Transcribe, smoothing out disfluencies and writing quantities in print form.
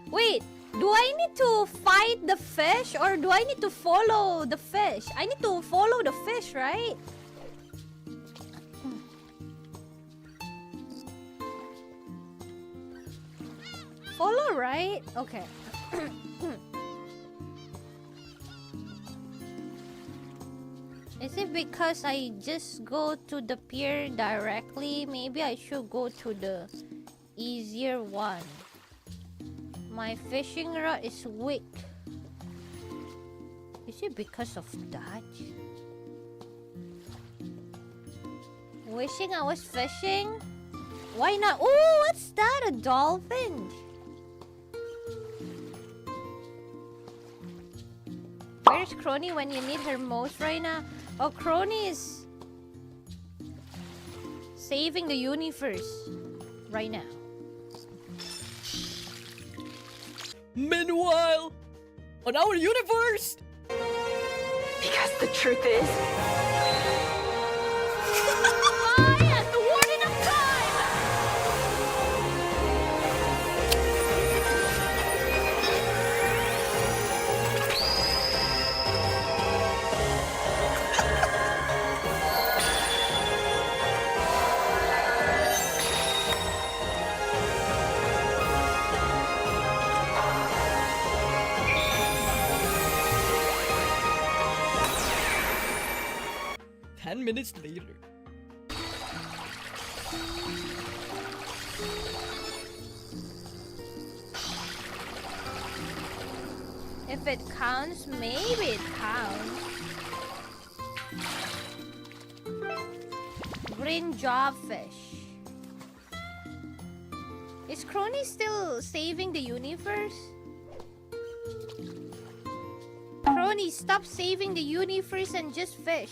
Wait, do I need to fight the fish or do I need to follow the fish? I need to follow the fish, right? Follow, right? Okay. Is it because I just go to the pier directly? Maybe I should go to the easier one. My fishing rod is weak. Is it because of that? Wishing I was fishing? Why not? Oh, what's that? A dolphin? Where's KRONII when you need her most right now? Oh, KRONII is saving the universe right now. Meanwhile, on our universe! Because the truth is... I am the Warden of Time! 10 minutes later. If it counts, maybe it counts. Green jawfish. Is KRONII still saving the universe? KRONII, stop saving the universe and just fish.